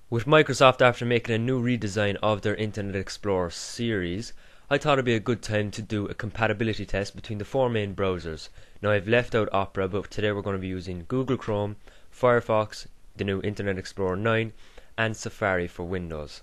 With Microsoft after making a new redesign of their Internet Explorer series, I thought it'd be a good time to do a compatibility test between the four main browsers. Now I've left out Opera, but today we're going to be using Google Chrome, Firefox, the new Internet Explorer 9 and Safari for Windows.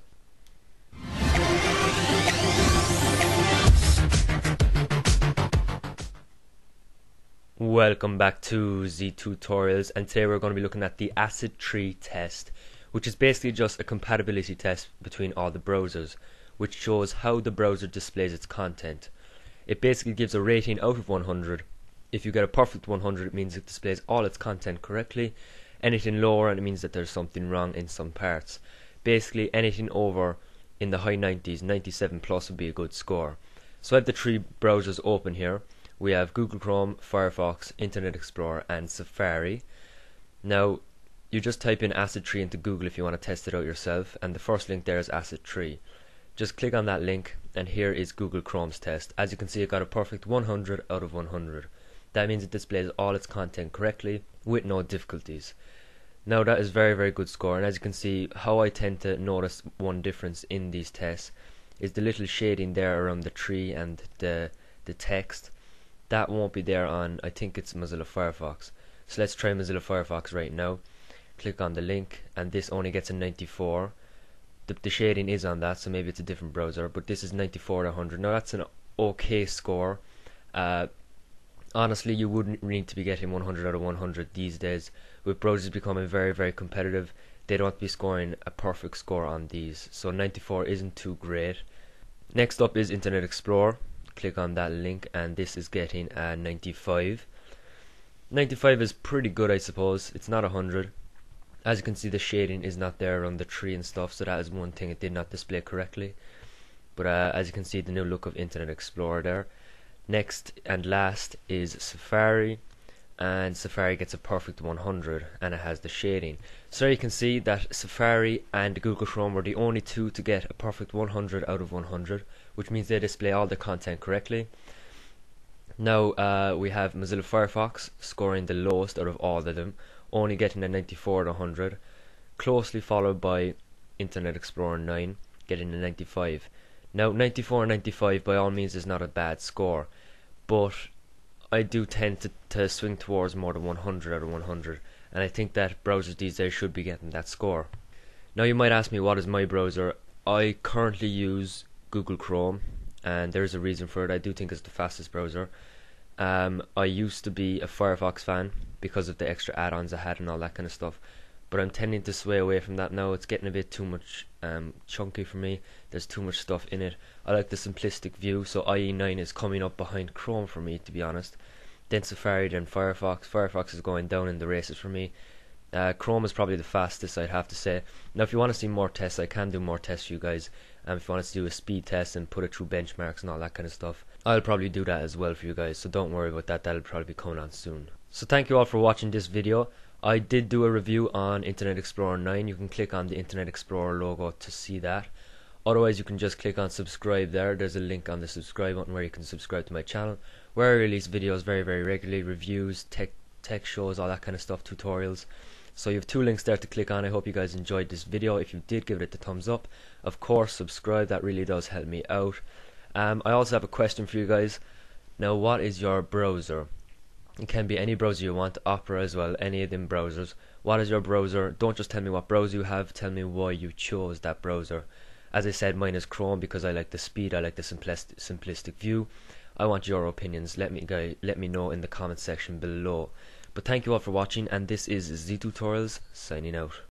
Welcome back to Z Tutorials, and today we're going to be looking at the ACID tree test, which is basically just a compatibility test between all the browsers, which shows how the browser displays its content. It basically gives a rating out of 100. If you get a perfect 100, it means it displays all its content correctly. Anything lower, and it means that there's something wrong in some parts. Basically anything over in the high 90s, 97 plus would be a good score. So I have the three browsers open here. We have Google Chrome, Firefox, Internet Explorer and Safari. Now you just type in ACID tree into Google if you want to test it out yourself, and the first link there is ACID tree. Just click on that link and here is Google Chrome's test. As you can see, it got a perfect 100 out of 100. That means it displays all its content correctly with no difficulties. Now that is very good score, and as you can see, how I tend to notice one difference in these tests is the little shading there around the tree and the text. That won't be there on, I think it's Mozilla Firefox. So let's try Mozilla Firefox right now. Click on the link and this only gets a 94. The shading is on that, so maybe it's a different browser, but this is 94 out of 100. Now that's an okay score. Honestly, you wouldn't need to be getting 100 out of 100 these days. With browsers becoming very competitive, they don't be scoring a perfect score on these, so 94 isn't too great. Next up is Internet Explorer. Click on that link and this is getting a 95. 95 is pretty good, I suppose. It's not 100. As you can see, the shading is not there around the tree and stuff, so that is one thing it did not display correctly. But as you can see, the new look of Internet Explorer there. Next and last is Safari, and Safari gets a perfect 100 and it has the shading. So you can see that Safari and Google Chrome were the only two to get a perfect 100 out of 100, which means they display all the content correctly. Now we have Mozilla Firefox scoring the lowest out of all of them, only getting a 94 out of 100, closely followed by Internet Explorer 9 getting a 95. Now 94 and 95 by all means is not a bad score, but I do tend to swing towards more than 100 out of 100, and I think that browsers these days should be getting that score. Now you might ask me, what is my browser? I currently use Google Chrome, and there's a reason for it. I do think it's the fastest browser. I used to be a Firefox fan because of the extra add-ons I had and all that kind of stuff, but I'm tending to sway away from that now. It's getting a bit too much chunky for me. There's too much stuff in it. I like the simplistic view, so IE9 is coming up behind Chrome for me, to be honest. Then Safari, then Firefox. Firefox is going down in the races for me. Chrome is probably the fastest, I'd have to say. Now if you want to see more tests, I can do more tests for you guys. If you want us to do a speed test and put it through benchmarks and all that kind of stuff, I'll probably do that as well for you guys, so don't worry about that. That'll probably be coming on soon. So thank you all for watching this video. I did do a review on Internet Explorer 9. You can click on the Internet Explorer logo to see that. Otherwise you can just click on subscribe there. There's a link on the subscribe button where you can subscribe to my channel, where I release videos very regularly, reviews, tech shows, all that kind of stuff, tutorials. So you have two links there to click on. I hope you guys enjoyed this video. If you did, give it the thumbs up. Of course, subscribe. That really does help me out. I also have a question for you guys. Now, what is your browser? It can be any browser you want, Opera as well, any of them browsers. What is your browser? Don't just tell me what browser you have, tell me why you chose that browser. As I said, mine is Chrome because I like the speed, I like the simplistic view. I want your opinions. Let me know in the comment section below. But thank you all for watching, and this is Z Tutorials signing out.